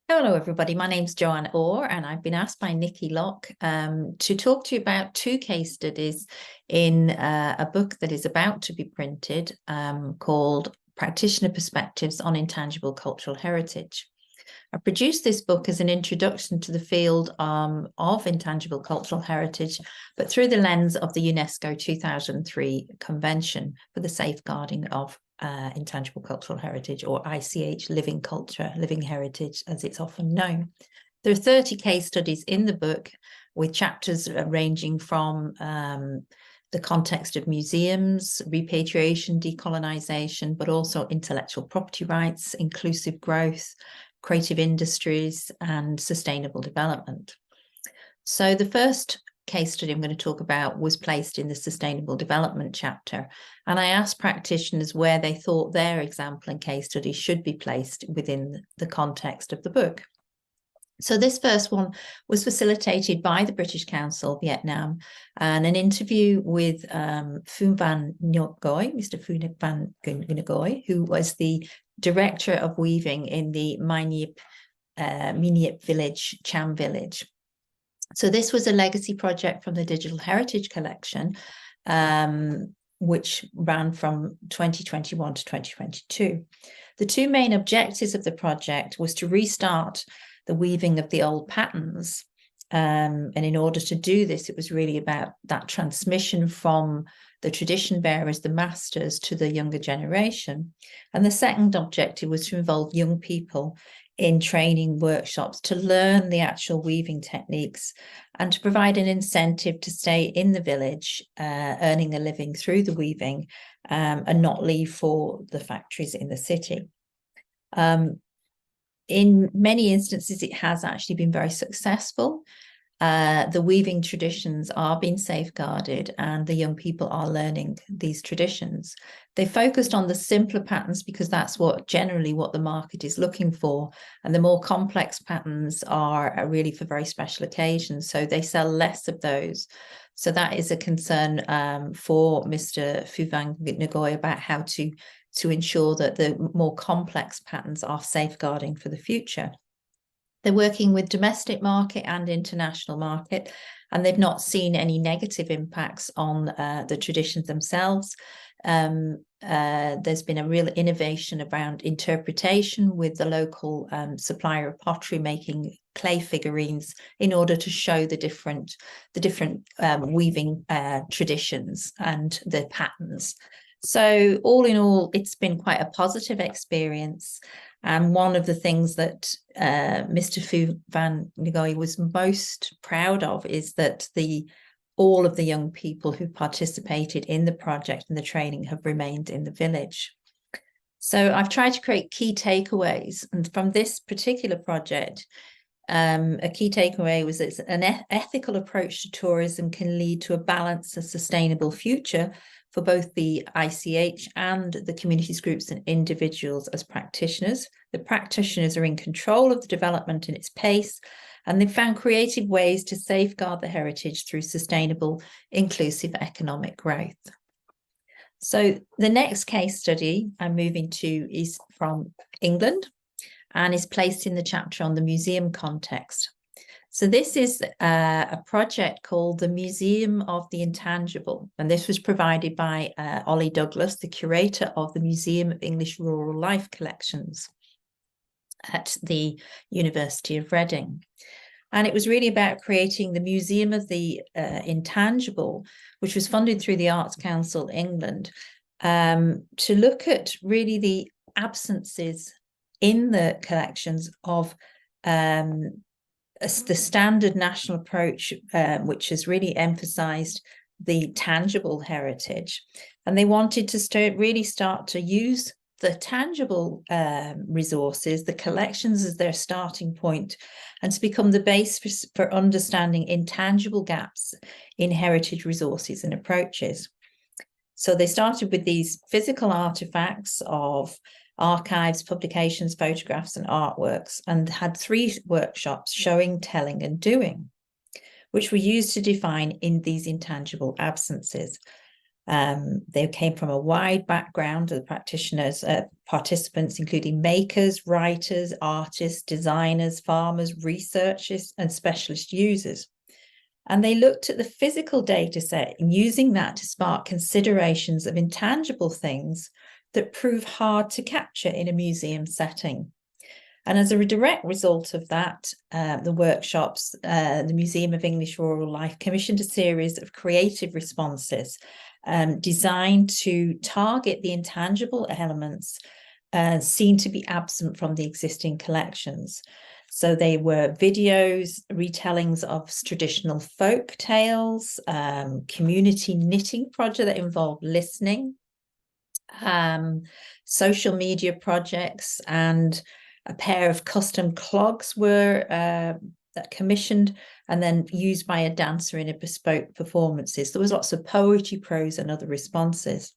Hello, everybody. My name's Joanne Orr, and I've been asked by Nikki Locke to talk to you about two case studies in a book that is about to be printed called Practitioner Perspectives on Intangible Cultural Heritage. I produced this book as an introduction to the field of intangible cultural heritage, but through the lens of the UNESCO 2003 Convention for the Safeguarding of Intangible Cultural Heritage, or ICH, living culture, living heritage, as it's often known. There are 30 case studies in the book with chapters ranging from the context of museums, repatriation, decolonization, but also intellectual property rights, inclusive growth, creative industries, and sustainable development. So the first case study I'm going to talk about was placed in the sustainable development chapter, and I asked practitioners where they thought their example and case study should be placed within the context of the book. So this first one was facilitated by the British Council Vietnam, and an interview with Phu Van Ngoy, Mr. Phu Van Ngoy, who was the director of weaving in the Miniep village, Cham village. So this was a legacy project from the Digital Heritage Collection, which ran from 2021 to 2022. The two main objectives of the project was to restart the weaving of the old patterns. And in order to do this, it was really about that transmission from the tradition bearers, the masters, to the younger generation. And the second objective was to involve young people in training workshops to learn the actual weaving techniques and to provide an incentive to stay in the village, earning a living through the weaving, and not leave for the factories in the city. In many instances, it has actually been very successful. The weaving traditions are being safeguarded and the young people are learning these traditions. They focused on the simpler patterns because that's generally what the market is looking for. And the more complex patterns are really for very special occasions. So they sell less of those. So that is a concern for Mr. Phu Van Ngoy about how to ensure that the more complex patterns are safeguarding for the future. They're working with domestic market and international market, and they've not seen any negative impacts on the traditions themselves. There's been a real innovation around interpretation with the local supplier of pottery making clay figurines in order to show the different weaving traditions and the patterns. So all in all, it's been quite a positive experience. And one of the things that Mr. Phu Van Ngoy was most proud of is that all of the young people who participated in the project and the training have remained in the village. So I've tried to create key takeaways. And from this particular project, a key takeaway was that an ethical approach to tourism can lead to a balanced and sustainable future for both the ICH and the communities, groups, and individuals as practitioners. The practitioners are in control of the development and its pace, and they've found creative ways to safeguard the heritage through sustainable, inclusive economic growth. So the next case study I'm moving to is from England and is placed in the chapter on the museum context. So this is a project called the Museum of the Intangible, and this was provided by Ollie Douglas, the curator of the Museum of English Rural Life Collections at the University of Reading. And it was really about creating the Museum of the Intangible, which was funded through the Arts Council England, to look at really the absences in the collections of the standard national approach, which has really emphasized the tangible heritage. And they wanted to really start to use the tangible resources, the collections, as their starting point, and to become the base for understanding intangible gaps in heritage resources and approaches. So they started with these physical artifacts of archives, publications, photographs, and artworks, and had 3 workshops showing, telling, and doing, which were used to define in these intangible absences. They came from a wide background of the practitioners, participants, including makers, writers, artists, designers, farmers, researchers, and specialist users. And they looked at the physical data set and using that to spark considerations of intangible things that prove hard to capture in a museum setting. And as a direct result of that, the workshops, the Museum of English Rural Life commissioned a series of creative responses designed to target the intangible elements seen to be absent from the existing collections. So they were videos, retellings of traditional folk tales, community knitting project that involved listening, social media projects, and a pair of custom clogs were commissioned and then used by a dancer in a bespoke performances. There was lots of poetry, prose, and other responses.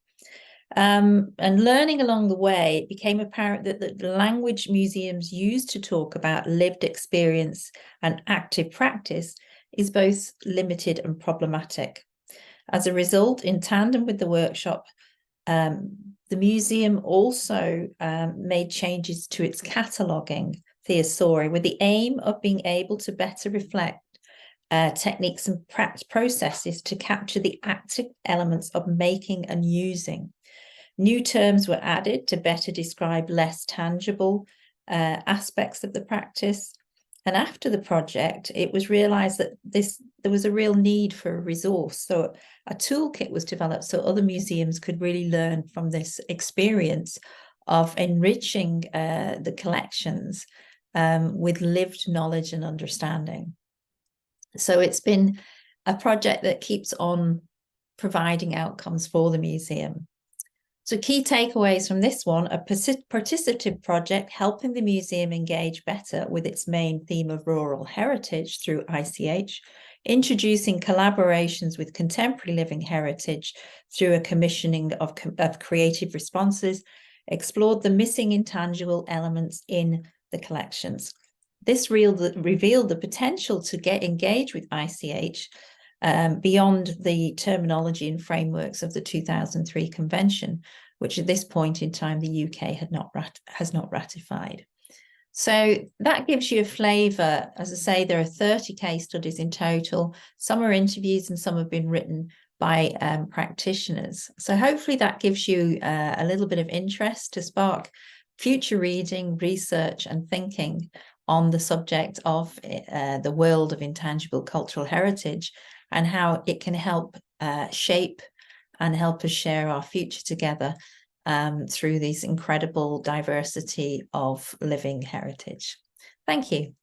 And learning along the way, it became apparent that the language museums use to talk about lived experience and active practice is both limited and problematic. As a result, in tandem with the workshop, the museum also made changes to its cataloguing thesauri with the aim of being able to better reflect techniques and processes to capture the active elements of making and using. New terms were added to better describe less tangible aspects of the practice. And after the project, it was realized that there was a real need for a resource. So a toolkit was developed so other museums could really learn from this experience of enriching the collections with lived knowledge and understanding. So it's been a project that keeps on providing outcomes for the museum. So key takeaways from this one: a participative project helping the museum engage better with its main theme of rural heritage through ICH, introducing collaborations with contemporary living heritage through a commissioning of creative responses, explored the missing intangible elements in the collections. This revealed the potential to engage with ICH beyond the terminology and frameworks of the 2003 convention, which at this point in time the UK has not ratified. So that gives you a flavour. As I say, there are 30 case studies in total. Some are interviews and some have been written by practitioners. So hopefully that gives you a little bit of interest to spark future reading, research and thinking on the subject of the world of intangible cultural heritage and how it can help shape and help us share our future together through this incredible diversity of living heritage. Thank you.